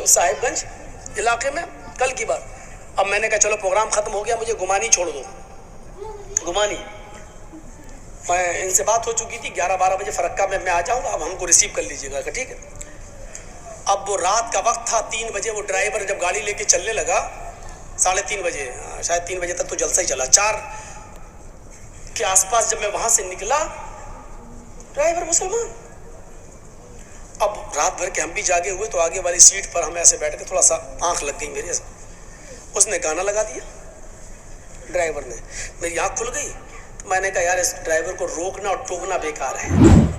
صاحب گنج علاقے میں کل کی بات. اب میں نے کہا چلو پروگرام ختم ہو گیا, مجھے گمانی چھوڑ دو. گمانی میں ان سے بات ہو چکی تھی, 11-12 بجے فرقہ میں آ جاؤں گا, اب ہم کو ریسیو کر لیجیے گا. ٹھیک ہے. اب وہ رات کا وقت تھا, 3 بجے وہ ڈرائیور جب گاڑی لے کے چلنے لگا, 3:30 بجے, شاید 3 بجے تک تو جلسہ ہی چلا, 4 کے آس پاس جب میں وہاں سے نکلا, ڈرائیور مسلمان. اب رات بھر کے ہم بھی جاگے ہوئے, تو آگے والی سیٹ پر ہم ایسے بیٹھ کے, تھوڑا سا آنکھ لگ گئی میرے, اس نے گانا لگا دیا ڈرائیور نے, میری آنکھ کھل گئی. میں نے کہا یار اس ڈرائیور کو روکنا اور ٹوکنا بیکار ہے,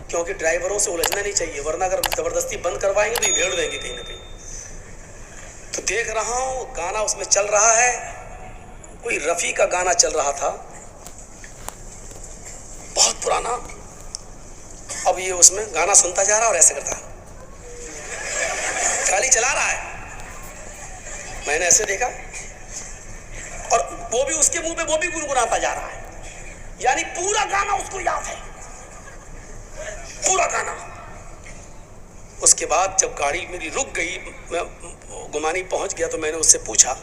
کیونکہ ڈرائیوروں سے الجھنا نہیں چاہیے, ورنہ اگر زبردستی بند کروائیں گے تو یہ بھیڑ دیں گے کہیں نہ کہیں. تو دیکھ رہا ہوں گانا اس میں چل رہا ہے, کوئی رفیع کا گانا چل رہا تھا, بہت پرانا. اب یہ اس میں گانا سنتا جا رہا اور ایسے کرتا, گاڑی چلا رہا ہے. میں نے ایسے دیکھا, اور وہ بھی اس کے منہ پہ وہ بھی گنگناتا جا رہا ہے, یعنی پورا گانا اس کو یاد ہے, پورا گانا. اس کے بعد جب گاڑی میری رک گئی, میں گمانی پہنچ گیا, تو میں نے اس سے پوچھا,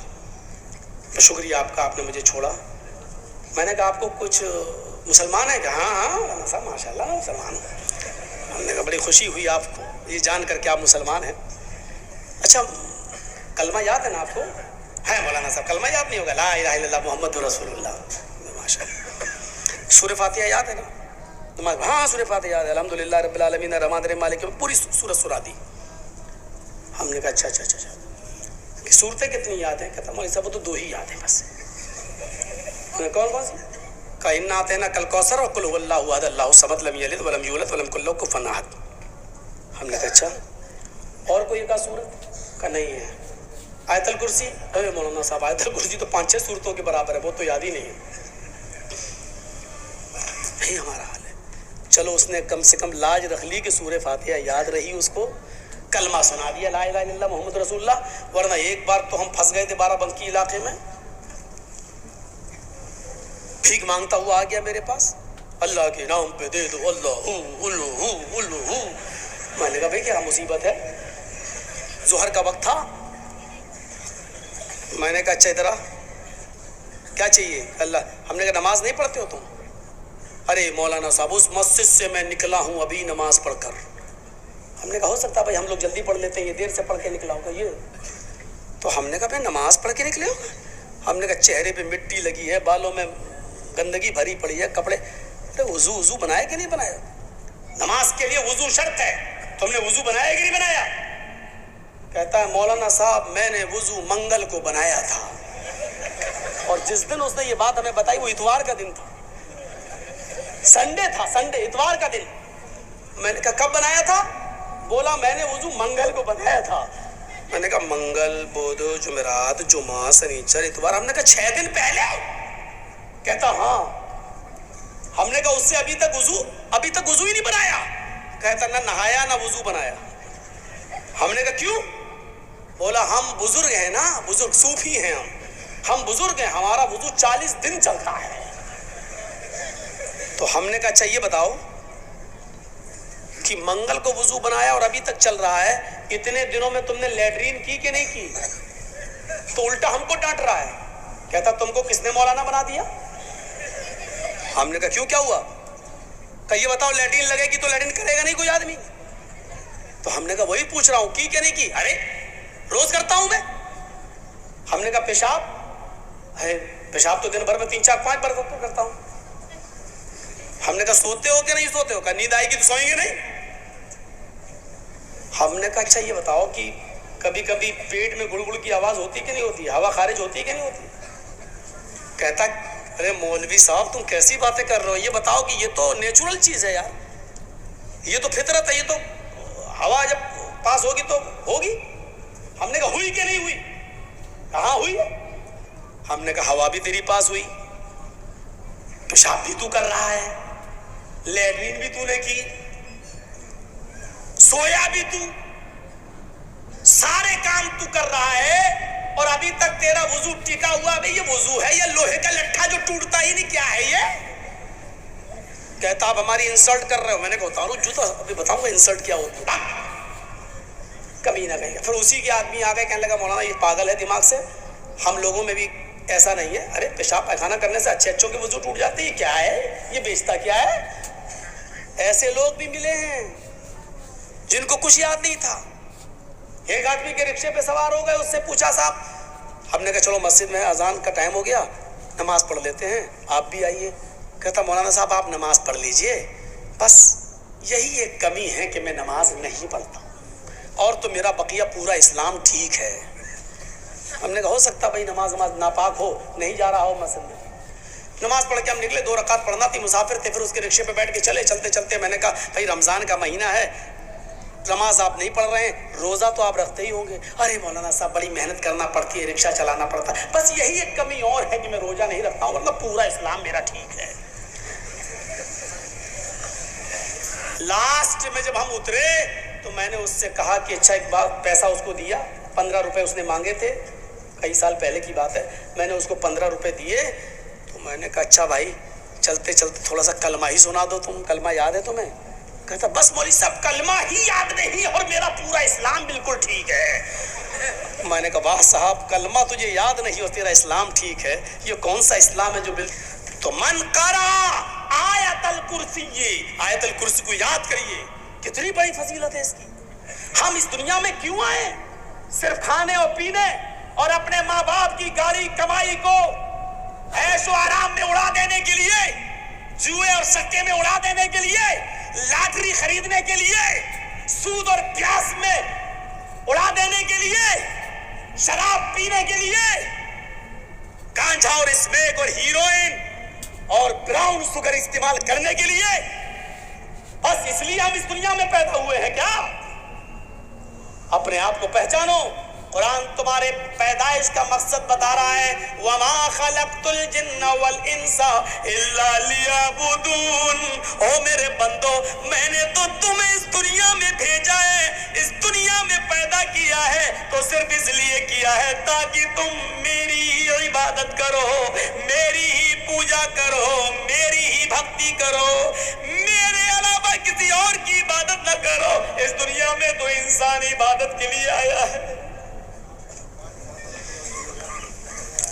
شکریہ آپ کا, آپ نے مجھے چھوڑا. میں نے کہا آپ کو کچھ مسلمان ہے کہ؟ ہاں مولانا صاحب ماشاء اللہ مسلمان ہوں. ہم نے کہا بڑی خوشی ہوئی آپ کو یہ جان کر کے آپ مسلمان ہیں. اچھا کلمہ یاد ہے نا آپ کو؟ ہے مولانا صاحب, کلمہ یاد نہیں ہوگا؟ لا الہ الا اللہ محمد رسول اللہ. ماشاء اللہ. سورہ فاتحہ یاد ہے نا؟ ہاں سورہ فاتحہ یاد ہے, الحمدللہ رب العالمین الرحمن الرحیم مالک, پوری سورت سنا دی. ہم نے کہا اچھا کہ صورتیں کتنی یاد ہیں؟ کہتا مولوی صاحب وہ تو 2 ہی یاد ہیں بس. کون سی؟ کہا انا اعطیناک الکوثر اور قل هو اللہ احد اللہ الصمد لم یلد ولم یولد ولم یکن له کفوا احد. ہم نے کہا اچھا اور کوئی کا صورت؟ کا نہیں ہے. آیت الکرسی؟ ارے مولانا صاحب آیت الکرسی تو 5-6 صورتوں کے برابر ہے, وہ تو یاد ہی نہیں ہے. یہی ہمارا حال ہے. چلو اس نے کم سے کم لاج رکھ لی کہ سورہ فاتحہ یاد رہی, اس کو کلمہ سنا دیا لا الہ الا اللہ محمد رسول اللہ. ورنہ ایک بار تو ہم پھنس گئے تھے بارہ بنکی علاقے میں, بھیک مانگتا ہوا آ گیا میرے پاس, اللہ کے نام پہ دے دو, اللہ اللہ. میں نے کہا بھائی کیا مصیبت ہے؟ ظہر کا وقت تھا. میں نے کہا اچھا ادھر کیا چاہیے؟ اللہ. ہم نے کہا نماز نہیں پڑھتے ہو تم؟ ارے مولانا صاحب اس مسجد سے میں نکلا ہوں ابھی نماز پڑھ کر. ہم نے کہا ہو سکتا ہے بھائی ہم لوگ جلدی پڑھ لیتے ہیں, یہ دیر سے پڑھ کے نکلا ہوگا یہ. تو ہم نے کہا بھائی نماز پڑھ کے نکلے ہو؟ ہم نے کہا چہرے پہ مٹی لگی ہے, بالوں میں گندگی بھری پڑی ہے, کپڑے. وضو بنایا کہ نہیں بنایا؟ نماز کے لیے وضو شرط ہے, تم نے وضو بنایا کہ نہیں بنایا؟ کہتا ہے مولانا صاحب میں نے وضو منگل کو بنایا تھا, اور جس دن اس نے یہ بات ہمیں بتائی وہ اتوار کا دن تھا, سنڈے تھا, سنڈے اتوار کا دن. میں نے کہا کب بنایا تھا؟ بولا میں نے وضو منگل کو بنایا تھا. میں نے کہا منگل, بدھ, جمعرات, جمعہ, سنیچر, اتوار. ہم نے کہا 6 دن پہلے. کہتا ہاں. ہم نے کہا اس سے ابھی تک وضو ہی نہیں بنایا. کہتا نہ نہایا نہ وضو بنایا. ہم نے کہا کیوں؟ بولا ہم بزرگ ہیں نا, بزرگ صوفی ہیں ہم بزرگ ہیں, ہمارا وضو 40 دن چلتا ہے. تو ہم نے کہا اچھا یہ بتاؤ کہ منگل کو وضو بنایا اور ابھی تک چل رہا ہے, اتنے دنوں میں تم نے لیٹرین کی کہ نہیں کی؟ تو الٹا ہم کو ڈانٹ رہا ہے. کہتا تم کو کس نے مولانا بنا دیا؟ ہم نے کہا کیوں کیا ہوا؟ کہ یہ بتاؤ لیٹرین لگے گی تو لیٹرین کرے گا نہیں کوئی آدمی؟ تو ہم نے کہا وہی پوچھ رہا ہوں کی کہ نہیں کی. ارے روز کرتا ہوں میں. ہم نے کہا پیشاب ہے؟ پیشاب تو دن بھر میں 3-4-5 بار کرتا ہوں. ہم نے کہا سوتے ہو کہ نہیں سوتے ہو؟ کہ نیند آئے گی تو سوئیں گے نہیں. ہم نے کہا اچھا یہ بتاؤ کہ کبھی کبھی پیٹ میں گڑ گڑ کی آواز ہوتی کہ نہیں ہوتی, ہوا خارج ہوتی کہ نہیں ہوتی؟ کہتا ارے مولوی صاحب تم کیسی باتیں کر رہے ہو, یہ بتاؤ کہ یہ تو نیچرل چیز ہے یار, یہ تو فطرت ہے, یہ تو ہوا جب پاس ہوگی تو ہوگی. ہم نے کہا ہوئی کہ نہیں ہوئی؟ کہاں ہوئی. ہم نے کہا ہوا بھی تیری پاس ہوئی, پیشاب بھی تو کر رہا ہے, لیٹرین بھی تو نے کی, سویا بھی تو, سارے کام تو کر رہا ہے, اور ابھی تک تیرا وضو ٹکا ہوا. بھئی یہ وضو ہے یا لوہے کا لٹھا جو ٹوٹتا ہی نہیں, کیا ہے یہ؟ کہتا آپ ہماری انسلٹ کر رہے ہو. میں نے کہا اتارو جوتا, ابھی بتاؤں گا انسلٹ کیا ہوتا. कभी ना कहेगा। फिर उसी के आदमी आ गए, कहने लगा मौलाना ये पागल है दिमाग से, हम लोगों में भी ऐसा नहीं है। अरे पेशाब पैखाना करने से अच्छों के वजू टूट जाते हैं, ये क्या है, ये बेचता क्या है। ऐसे लोग भी मिले हैं जिनको कुछ याद नहीं था। एक आदमी के रिक्शे पे सवार हो गए, उससे पूछा साहब, हमने कहा चलो मस्जिद में अजान का टाइम हो गया, नमाज पढ़ लेते हैं, आप भी आइए। कहता मौलाना साहब आप नमाज पढ़ लीजिए, बस यही एक कमी है कि मैं नमाज नहीं पढ़ता, और तो मेरा बकिया पूरा इस्लाम ठीक है। हमने कहा हो सकता भाई नमाज नापाक हो, नहीं जा रहा हो मस्जिद में। नमाज पढ़ के हम निकले, 2 रकात पढ़ना थी, मुसाफिर थे, फिर उसके रिक्शे पे बैठ के चले। चलते चलते मैंने कहा भाई रमज़ान का महीना है, नमाज आप नहीं पढ़ रहे हैं, रोज़ा तो आप रखते ही होंगे। अरे मौलाना साहब बड़ी मेहनत करना पड़ती है, रिक्शा चलाना पड़ता है, बस यही एक कमी और है कि मैं रोज़ा नहीं रखता हूँ, वरना पूरा इस्लाम मेरा ठीक है। लास्ट में जब हम उतरे तो मैंने उससे कहा कि अच्छा एक बार पैसा उसको दिया, 15 रुपए उसने मांगे थे, कई साल पहले की बात है। मैंने उसको 15 रुपए दिए तो मैंने कहा अच्छा भाई चलते चलते थोड़ा सा कलमा ही सुना दो, तुम कलमा याद है तुम्हें? कहता बस मौलवी साहब कलमा ही याद नहीं और मेरा पूरा इस्लाम बिल्कुल ठीक है। मैंने कहा वाह साहब, कलमा तुझे याद नहीं और तेरा इस्लाम ठीक है, ये कौन सा इस्लाम है जो तो मन करा आयतल कुर्सी, ये आयतल कुर्सी को याद करिए, कितनी बड़ी फजीलत है इसकी। हम इस दुनिया में क्यों आए? सिर्फ खाने और पीने और अपने माँ बाप की गाड़ी कमाई को ऐशो आराम में उड़ा देने के लिए, जुए और सट्टे में उड़ा देने के लिए, लॉटरी खरीदने के लिए, सूद और प्यास में उड़ा देने के लिए, शराब पीने के लिए, गांजा और स्मोक और हीरोइन और ब्राउन शुगर इस्तेमाल करने के लिए, बस इसलिए हम इस दुनिया में पैदा हुए हैं क्या? अपने आप को पहचानो। कुरान तुम्हारे पैदाइश का मकसद बता रहा है, वमा खलक़तुल जिन्ना वल इंसा इल्ला लियअबुदून। ओ मेरे बंदो, मैंने तो तुम्हें इस दुनिया में भेजा है, इस दुनिया में पैदा किया है तो सिर्फ इसलिए किया है ताकि तुम मेरी ही इबादत करो, मेरी ही पूजा करो, मेरी ही भक्ति करो, मेरे अलावा किसी और की इबादत न करो। इस दुनिया में तो इंसान इबादत के लिए आया है।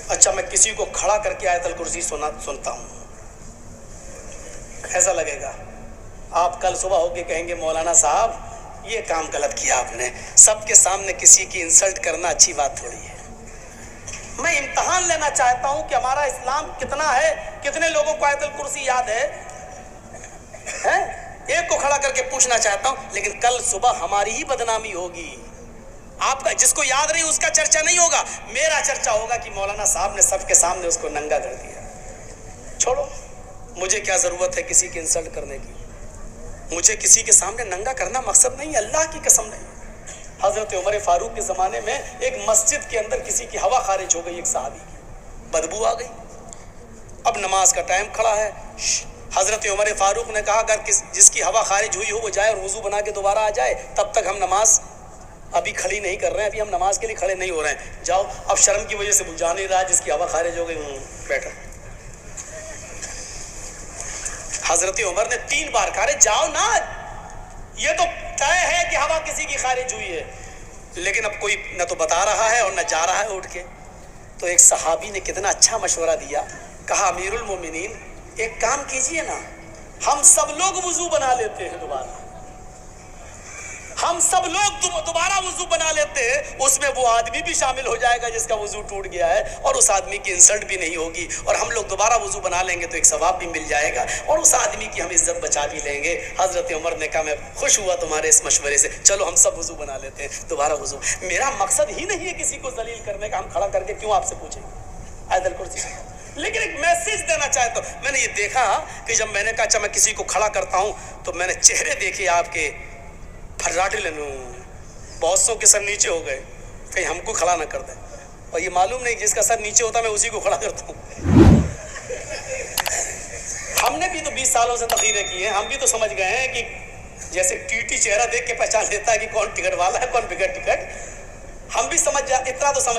अच्छा मैं किसी को खड़ा करके आयतल कुर्सी सुनता हूँ, कैसा लगेगा? आप कल सुबह होके कहेंगे मौलाना साहब ये काम गलत किया आपने। सबके सामने किसी की इंसल्ट करना अच्छी बात थोड़ी है। मैं इम्तिहान लेना चाहता हूँ कि हमारा इस्लाम कितना है, कितने लोगों को आयतल कुर्सी याद है? एक को खड़ा करके पूछना चाहता हूँ, लेकिन कल सुबह हमारी ही बदनामी होगी। आपका जिसको याद नहीं उसका चर्चा नहीं होगा, मेरा चर्चा होगा कि मौलाना साहब ने सबके सामने उसको नंगा कर दिया। छोड़ो, मुझे क्या जरूरत है किसी की इंसल्ट करने की? मुझे किसी के सामने नंगा करना मकसद नहीं, अल्लाह की कसम नहीं। हजरत उमर फारूक के जमाने में एक मस्जिद के अंदर किसी की हवा खारिज हो गई, एक सहाबी की, बदबू आ गई। अब नमाज का टाइम खड़ा है, हजरत उमर फारूक ने कहा अगर जिसकी हवा खारिज हुई हो वो जाए और वुजू बना के दोबारा आ जाए, तब तक हम नमाज अभी खड़ी नहीं कर रहे हैं, अभी हम नमाज के लिए खड़े नहीं हो रहे हैं। जाओ, अब शर्म की वजह से बुझा नहीं रहा, जिसकी हवा खारिज हो गई बैठा। हजरत उमर ने 3 बार कहा जाओ ना, ये तो तय है कि हवा किसी की खारिज हुई है, लेकिन अब कोई न तो बता रहा है और न जा रहा है उठ के। तो एक सहाबी ने कितना अच्छा मशवरा दिया, कहा अमीरुल मोमिनीन एक काम कीजिए ना, हम सब लोग वुजू बना लेते हैं दोबारा, हम सब लोग दोबारा वुजू बना लेते हैं, उसमें वो आदमी भी शामिल हो जाएगा जिसका वुजू टूट गया है, और उस आदमी की इंसल्ट भी नहीं होगी, और हम लोग दोबारा वुजू बना लेंगे तो एक सवाब भी मिल जाएगा, और उस आदमी की हम इज्जत बचा भी लेंगे। हजरत उमर ने कहा मैं खुश हुआ तुम्हारे इस मशवरे से, चलो हम सब वुजू बना लेते हैं दोबारा वुजू। मेरा मकसद ही नहीं है किसी को जलील करने का, हम खड़ा करके क्यों आपसे पूछेंगे आयतल कुर्सी, लेकिन एक मैसेज देना चाहता हूँ। मैंने ये देखा कि जब मैंने कहा अच्छा मैं किसी को खड़ा करता हूँ तो मैंने चेहरे देखे आपके फर्राटे लेने, बहुत सौ के सर नीचे हो गए, कहीं हमको खड़ा ना कर दे, और ये मालूम नहीं जिसका सर नीचे होता मैं उसी को खड़ा करता हूँ। हमने भी तो 20 सालों से तकरीरें की हैं, हम भी तो समझ गए हैं कि जैसे टीटी चेहरा देख के पहचान लेता है कि कौन टिकट वाला है कौन बिगड़ टिकट, हम भी समझ जा, इतना तो समझ